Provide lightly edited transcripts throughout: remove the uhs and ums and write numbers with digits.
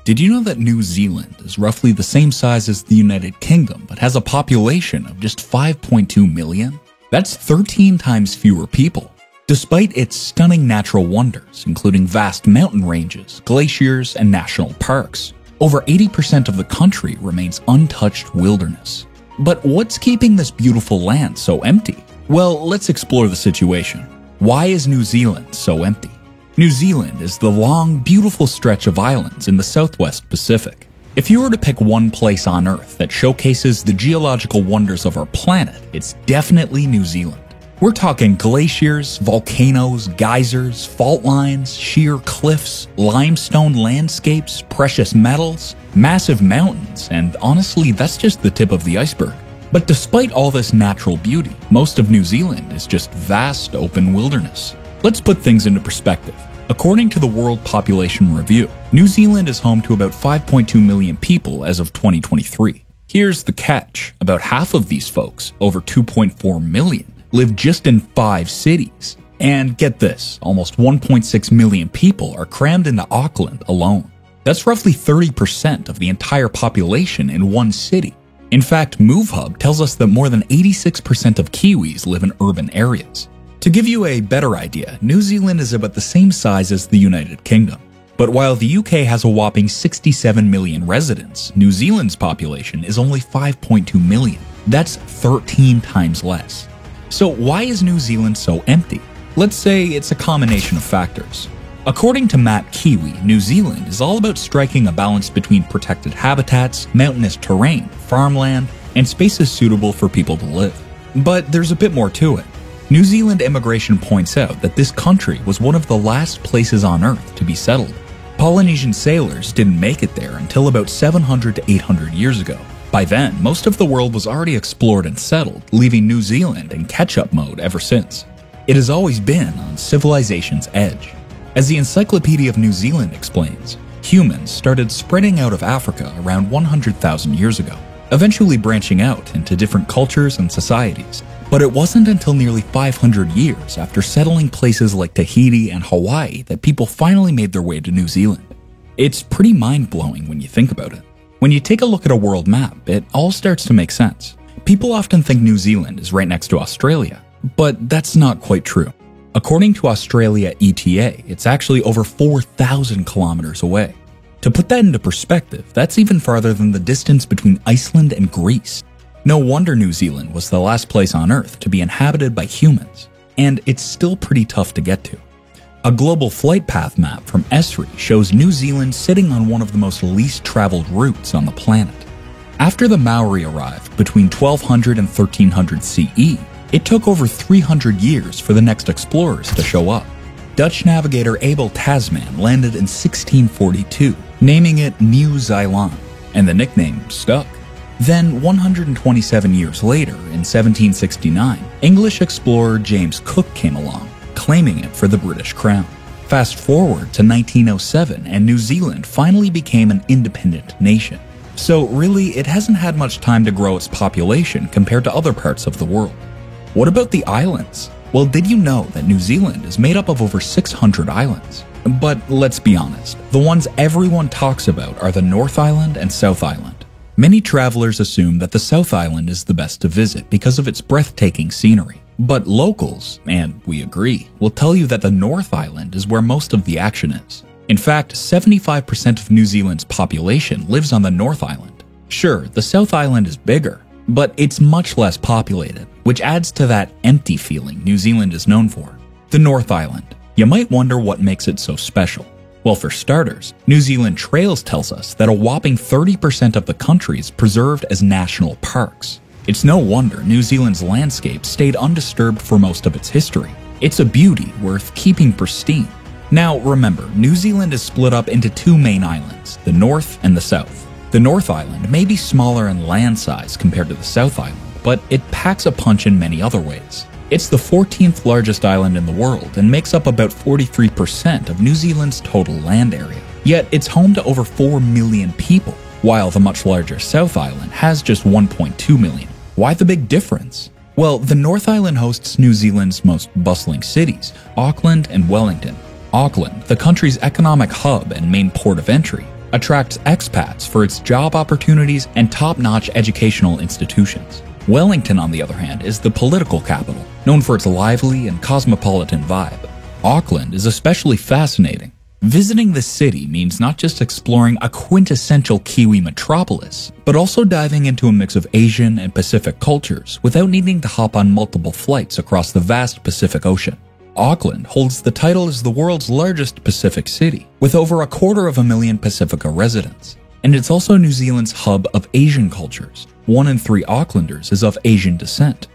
Did you know that New Zealand is roughly the same size as the United Kingdom, but has a population of just 5.2 million? That's 13 times fewer people. Despite its stunning natural wonders, including vast mountain ranges, glaciers, and national parks, over 80% of the country remains untouched wilderness. But what's keeping this beautiful land so empty? Well, let's explore the situation. Why is New Zealand so empty? New Zealand is the long, beautiful stretch of islands in the southwest Pacific. If you were to pick one place on Earth that showcases the geological wonders of our planet, it's definitely New Zealand. We're talking glaciers, volcanoes, geysers, fault lines, sheer cliffs, limestone landscapes, precious metals, massive mountains, and honestly, that's just the tip of the iceberg. But despite all this natural beauty, most of New Zealand is just vast open wilderness. Let's put things into perspective. According to the World Population Review, New Zealand is home to about 5.2 million people as of 2023. Here's the catch. About half of these folks, over 2.4 million, live just in 5 cities. And get this, almost 1.6 million people are crammed into Auckland alone. That's roughly 30% of the entire population in one city. In fact, MoveHub tells us that more than 86% of Kiwis live in urban areas. To give you a better idea, New Zealand is about the same size as the United Kingdom. But while the UK has a whopping 67 million residents, New Zealand's population is only 5.2 million. That's 13 times less. So why is New Zealand so empty? Let's say it's a combination of factors. According to Matt Kiwi, New Zealand is all about striking a balance between protected habitats, mountainous terrain, farmland, and spaces suitable for people to live. But there's a bit more to it. New Zealand Immigration points out that this country was one of the last places on Earth to be settled. Polynesian sailors didn't make it there until about 700 to 800 years ago. By then, most of the world was already explored and settled, leaving New Zealand in catch-up mode ever since. It has always been on civilization's edge. As the Encyclopedia of New Zealand explains, humans started spreading out of Africa around 100,000 years ago, eventually branching out into different cultures and societies. But it wasn't until nearly 500 years after settling places like Tahiti and Hawaii that people finally made their way to New Zealand. It's pretty mind-blowing when you think about it. When you take a look at a world map, it all starts to make sense. People often think New Zealand is right next to Australia, but that's not quite true. According to Australia ETA, it's actually over 4,000 kilometers away. To put that into perspective, that's even farther than the distance between Iceland and Greece. No wonder New Zealand was the last place on Earth to be inhabited by humans, and it's still pretty tough to get to. A global flight path map from Esri shows New Zealand sitting on one of the most least traveled routes on the planet. After the Maori arrived between 1200 and 1300 CE, it took over 300 years for the next explorers to show up. Dutch navigator Abel Tasman landed in 1642, naming it New Zealand, and the nickname stuck. Then, 127 years later, in 1769, English explorer James Cook came along, claiming it for the British Crown. Fast forward to 1907, and New Zealand finally became an independent nation. So really, it hasn't had much time to grow its population compared to other parts of the world. What about the islands? Well, did you know that New Zealand is made up of over 600 islands? But let's be honest, the ones everyone talks about are the North Island and South Island. Many travelers assume that the South Island is the best to visit because of its breathtaking scenery. But locals, and we agree, will tell you that the North Island is where most of the action is. In fact, 75% of New Zealand's population lives on the North Island. Sure, the South Island is bigger, but it's much less populated, which adds to that empty feeling New Zealand is known for. The North Island. You might wonder what makes it so special. Well, for starters, New Zealand Trails tells us that a whopping 30% of the country is preserved as national parks. It's no wonder New Zealand's landscape stayed undisturbed for most of its history. It's a beauty worth keeping pristine. Now, remember, New Zealand is split up into 2 main islands, the North and the South. The North Island may be smaller in land size compared to the South Island, but it packs a punch in many other ways. It's the 14th largest island in the world and makes up about 43% of New Zealand's total land area. Yet it's home to over 4 million people, while the much larger South Island has just 1.2 million. Why the big difference? Well, the North Island hosts New Zealand's most bustling cities, Auckland and Wellington. Auckland, the country's economic hub and main port of entry, attracts expats for its job opportunities and top-notch educational institutions. Wellington, on the other hand, is the political capital, known for its lively and cosmopolitan vibe. Auckland is especially fascinating. Visiting the city means not just exploring a quintessential Kiwi metropolis, but also diving into a mix of Asian and Pacific cultures without needing to hop on multiple flights across the vast Pacific Ocean. Auckland holds the title as the world's largest Pacific city, with over 250,000 Pacifica residents. And it's also New Zealand's hub of Asian cultures. 1 in 3 Aucklanders is of Asian descent.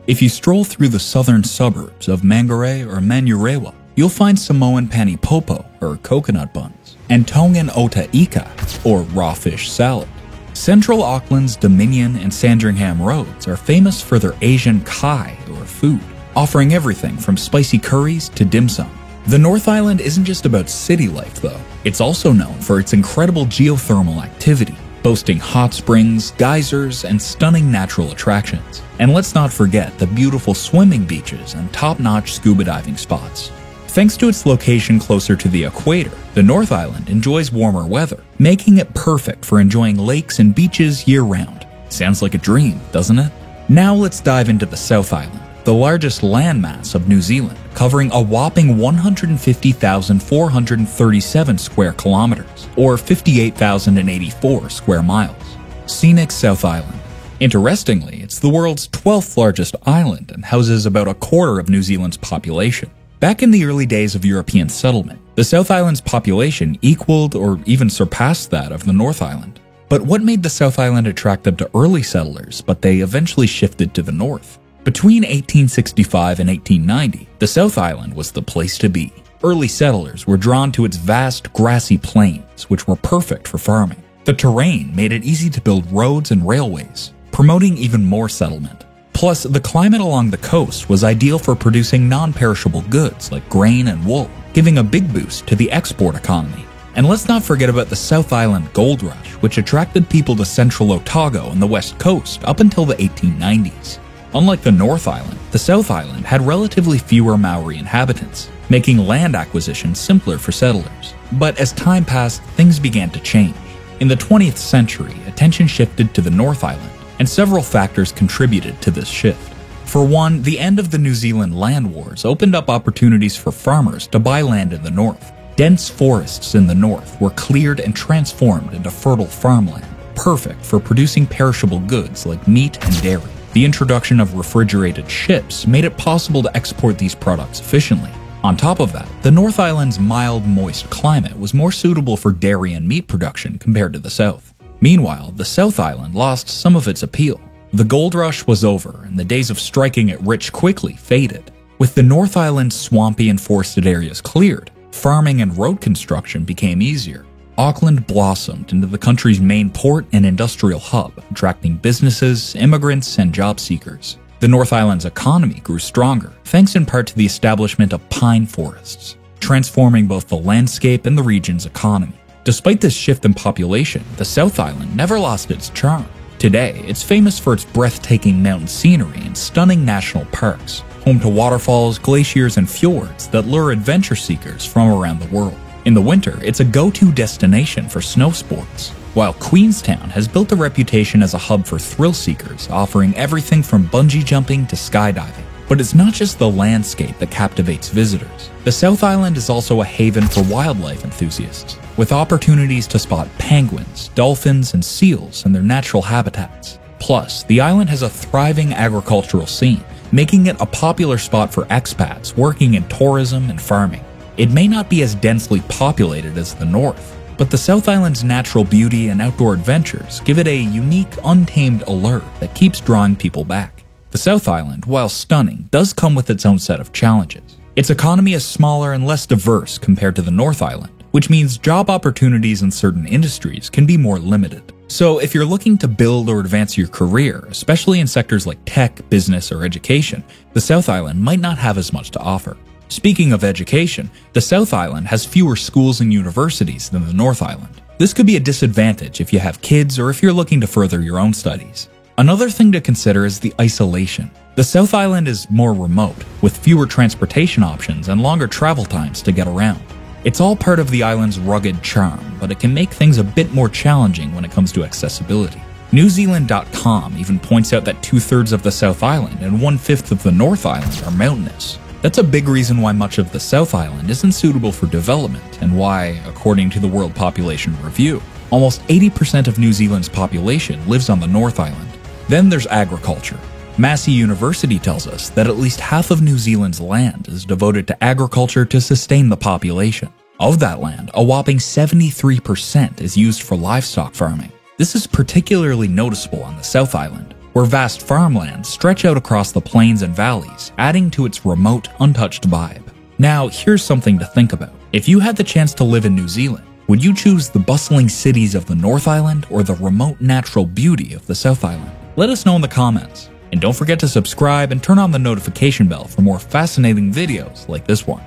If you stroll through the southern suburbs of Mangere or Manurewa, you'll find Samoan pani popo, or coconut buns, and Tongan ota ika, or raw fish salad. Central Auckland's Dominion and Sandringham roads are famous for their Asian kai, or food, offering everything from spicy curries to dim sum. The North Island isn't just about city life, though. It's also known for its incredible geothermal activity, boasting hot springs, geysers, and stunning natural attractions. And let's not forget the beautiful swimming beaches and top-notch scuba diving spots. Thanks to its location closer to the equator, the North Island enjoys warmer weather, making it perfect for enjoying lakes and beaches year-round. Sounds like a dream, doesn't it? Now let's dive into the South Island, the largest landmass of New Zealand, covering a whopping 150,437 square kilometers, or 58,084 square miles. Scenic South Island. Interestingly, it's the world's 12th largest island and houses about a quarter of New Zealand's population. Back in the early days of European settlement, the South Island's population equaled or even surpassed that of the North Island. But what made the South Island attractive to early settlers, but they eventually shifted to the north? Between 1865 and 1890, the South Island was the place to be. Early settlers were drawn to its vast grassy plains, which were perfect for farming. The terrain made it easy to build roads and railways, promoting even more settlement. Plus, the climate along the coast was ideal for producing non-perishable goods like grain and wool, giving a big boost to the export economy. And let's not forget about the South Island Gold Rush, which attracted people to central Otago and the west coast up until the 1890s. Unlike the North Island, the South Island had relatively fewer Maori inhabitants, making land acquisition simpler for settlers. But as time passed, things began to change. In the 20th century, attention shifted to the North Island, and several factors contributed to this shift. For one, the end of the New Zealand land wars opened up opportunities for farmers to buy land in the north. Dense forests in the north were cleared and transformed into fertile farmland, perfect for producing perishable goods like meat and dairy. The introduction of refrigerated ships made it possible to export these products efficiently. On top of that, the North Island's mild, moist climate was more suitable for dairy and meat production compared to the south. Meanwhile, the South Island lost some of its appeal. The gold rush was over, and the days of striking it rich quickly faded. With the North Island's swampy and forested areas cleared, farming and road construction became easier. Auckland blossomed into the country's main port and industrial hub, attracting businesses, immigrants, and job seekers. The North Island's economy grew stronger, thanks in part to the establishment of pine forests, transforming both the landscape and the region's economy. Despite this shift in population, the South Island never lost its charm. Today, it's famous for its breathtaking mountain scenery and stunning national parks, home to waterfalls, glaciers, and fjords that lure adventure seekers from around the world. In the winter, it's a go-to destination for snow sports, while Queenstown has built a reputation as a hub for thrill seekers, offering everything from bungee jumping to skydiving. But it's not just the landscape that captivates visitors. The South Island is also a haven for wildlife enthusiasts, with opportunities to spot penguins, dolphins, and seals in their natural habitats. Plus, the island has a thriving agricultural scene, making it a popular spot for expats working in tourism and farming. It may not be as densely populated as the North, but the South Island's natural beauty and outdoor adventures give it a unique, untamed allure that keeps drawing people back. The South Island, while stunning, does come with its own set of challenges. Its economy is smaller and less diverse compared to the North Island, which means job opportunities in certain industries can be more limited. So if you're looking to build or advance your career, especially in sectors like tech, business, or education, the South Island might not have as much to offer. Speaking of education, the South Island has fewer schools and universities than the North Island. This could be a disadvantage if you have kids or if you're looking to further your own studies. Another thing to consider is the isolation. The South Island is more remote, with fewer transportation options and longer travel times to get around. It's all part of the island's rugged charm, but it can make things a bit more challenging when it comes to accessibility. NewZealand.com even points out that 2/3 of the South Island and 1/5 of the North Island are mountainous. That's a big reason why much of the South Island isn't suitable for development, and why, according to the World Population Review, almost 80% of New Zealand's population lives on the North Island. Then there's agriculture. Massey University tells us that at least half of New Zealand's land is devoted to agriculture to sustain the population. Of that land, a whopping 73% is used for livestock farming. This is particularly noticeable on the South Island, where vast farmlands stretch out across the plains and valleys, adding to its remote, untouched vibe. Now, here's something to think about. If you had the chance to live in New Zealand, would you choose the bustling cities of the North Island or the remote natural beauty of the South Island? Let us know in the comments. And don't forget to subscribe and turn on the notification bell for more fascinating videos like this one.